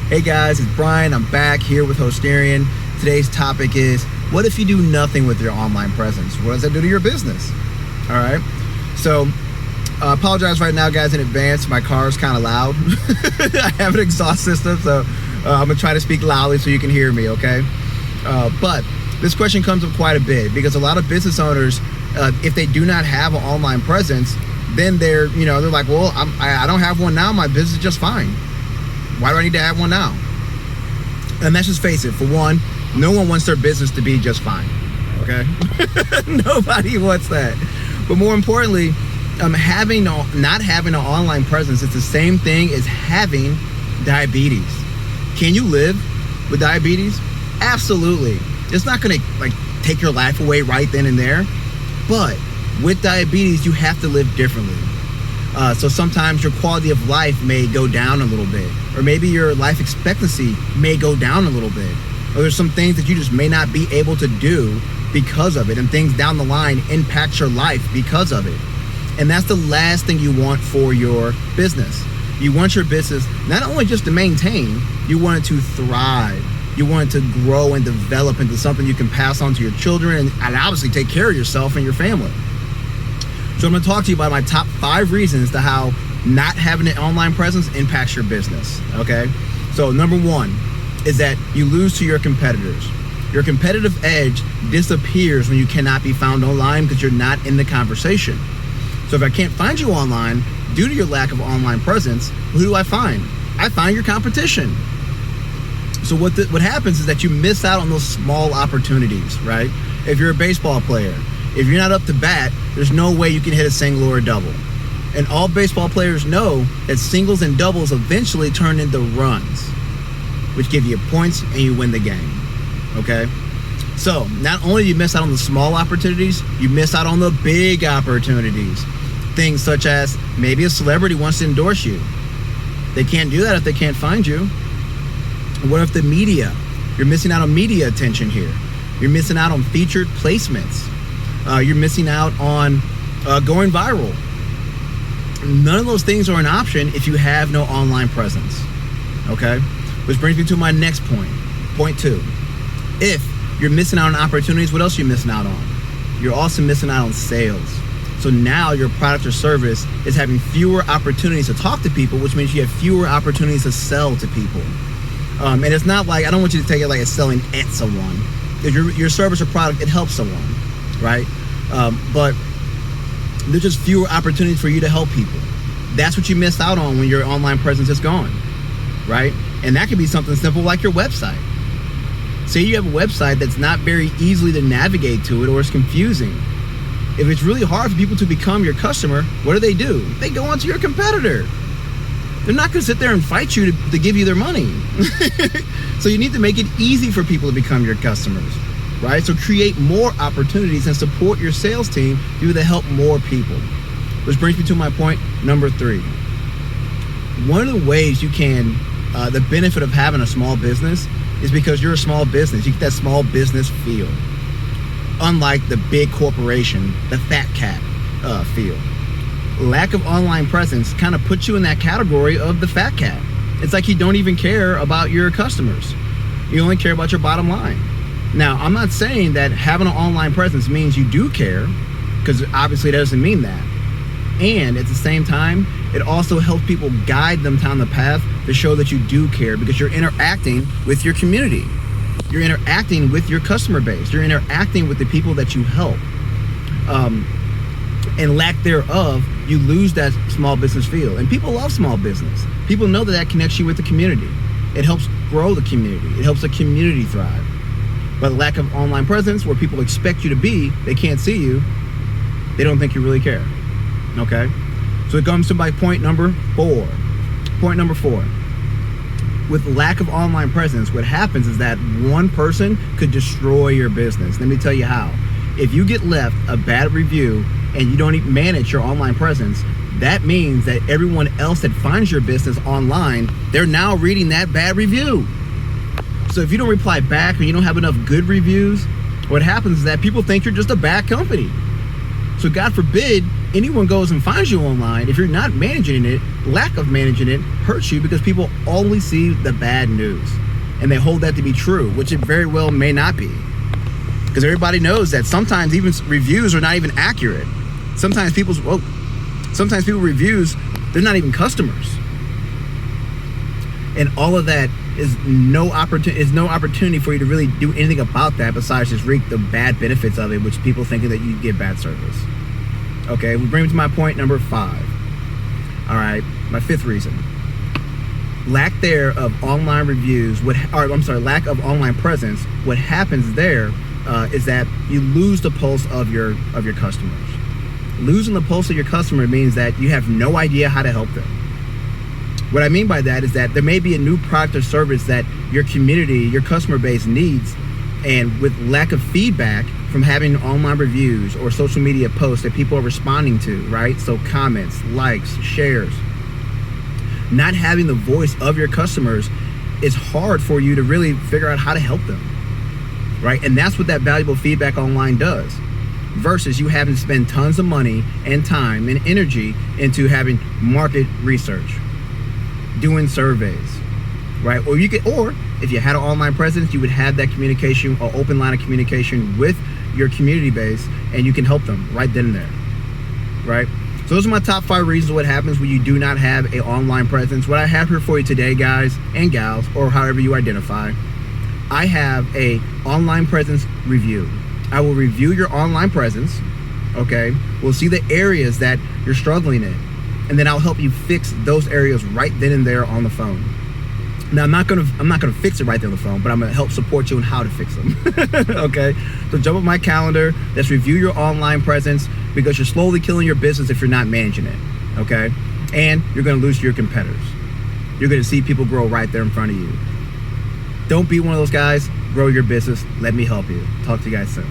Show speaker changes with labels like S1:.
S1: Hey guys, it's Brian. I'm back here with Hosterian. Today's topic is, what if you do nothing with your online presence? What does that do to your business? All right. So, I apologize right now, guys, in advance. My car is kind of loud. I have an exhaust system, so I'm going to try to speak loudly so you can hear me, okay? But this question comes up quite a bit because a lot of business owners, if they do not have an online presence, then they're like, well, I don't have one now. My business is just fine. Why do I need to have one now? And let's just face it. For one, no one wants their business to be just fine. Okay, nobody wants that. But more importantly, not having an online presence is the same thing as having diabetes. Can you live with diabetes? Absolutely. It's not going to take your life away right then and there. But with diabetes, you have to live differently. So sometimes your quality of life may go down a little bit, or maybe your life expectancy may go down a little bit, or there's some things that you just may not be able to do because of it, and things down the line impact your life because of it. And that's the last thing you want for your business. You want your business not only just to maintain, you want it to thrive. You want it to grow and develop into something you can pass on to your children and obviously take care of yourself and your family. So I'm going to talk to you about my top 5 reasons to how not having an online presence impacts your business, okay? So number 1 is that you lose to your competitors. Your competitive edge disappears when you cannot be found online because you're not in the conversation. So if I can't find you online due to your lack of online presence, who do I find? I find your competition. So what happens is that you miss out on those small opportunities, right? If you're a baseball player, if you're not up to bat, there's no way you can hit a single or a double. And all baseball players know that singles and doubles eventually turn into runs, which give you points and you win the game, okay? So not only do you miss out on the small opportunities, you miss out on the big opportunities. Things such as maybe a celebrity wants to endorse you. They can't do that if they can't find you. What if the media? You're missing out on media attention here. You're missing out on featured placements. You're missing out on going viral. None of those things are an option if you have no online presence. Okay? Which brings me to my next point. Point 2. If you're missing out on opportunities, what else are you missing out on? You're also missing out on sales. So now your product or service is having fewer opportunities to talk to people, which means you have fewer opportunities to sell to people. And it's not like, I don't want you to take it like it's selling at someone. If your service or product, it helps someone, right? But there's just fewer opportunities for you to help people. That's what you missed out on when your online presence is gone, right? And that could be something simple like your website. Say you have a website that's not very easily to navigate to it, or it's confusing. If it's really hard for people to become your customer, what do? They go onto your competitor. They're not going to sit there and fight you to give you their money. So you need to make it easy for people to become your customers, right? So create more opportunities and support your sales team to be able to help more people. Which brings me to my point number 3. One of the ways you can, the benefit of having a small business is because you're a small business. You get that small business feel. Unlike the big corporation, the fat cat feel. Lack of online presence kind of puts you in that category of the fat cat. It's like you don't even care about your customers. You only care about your bottom line. Now, I'm not saying that having an online presence means you do care, because obviously it doesn't mean that. And at the same time, it also helps people guide them down the path to show that you do care, because you're interacting with your community. You're interacting with your customer base. You're interacting with the people that you help. And lack thereof, you lose that small business feel. And people love small business. People know that connects you with the community. It helps grow the community. It helps the community thrive. But lack of online presence, where people expect you to be, they can't see you, they don't think you really care. Okay? So it comes to my point number 4. Point number 4. With lack of online presence, what happens is that one person could destroy your business. Let me tell you how. If you get left a bad review and you don't even manage your online presence, that means that everyone else that finds your business online, they're now reading that bad review. So if you don't reply back or you don't have enough good reviews, what happens is that people think you're just a bad company. So God forbid anyone goes and finds you online, if you're not managing it, lack of managing it hurts you, because people always see the bad news and they hold that to be true, which it very well may not be, because everybody knows that sometimes even reviews are not even accurate. Sometimes people's reviews, they're not even customers, and all of that is no opportunity for you to really do anything about that besides just reap the bad benefits of it, which people thinking that you get bad service. Okay, we bring me to my point number 5. All right, my 5th reason: lack there of online reviews. Lack of online presence. What happens there is that you lose the pulse of your customers. Losing the pulse of your customer means that you have no idea how to help them. What I mean by that is that there may be a new product or service that your community, your customer base needs, and with lack of feedback from having online reviews or social media posts that people are responding to, right? So comments, likes, shares. Not having the voice of your customers is hard for you to really figure out how to help them, right? And that's what that valuable feedback online does, versus you having to spend tons of money and time and energy into having market research, doing surveys, right? Or if you had an online presence, you would have that communication, or open line of communication with your community base, and you can help them right then and there, right? So those are my top 5 reasons what happens when you do not have an online presence. What I have here for you today, guys and gals, or however you identify, I have a online presence review. I will review your online presence, okay? We'll see the areas that you're struggling in, and then I'll help you fix those areas right then and there on the phone. Now, I'm not gonna fix it right there on the phone, but I'm gonna help support you on how to fix them. Okay? So jump on my calendar. Let's review your online presence, because you're slowly killing your business if you're not managing it. Okay? And you're gonna lose to your competitors. You're gonna see people grow right there in front of you. Don't be one of those guys. Grow your business. Let me help you. Talk to you guys soon.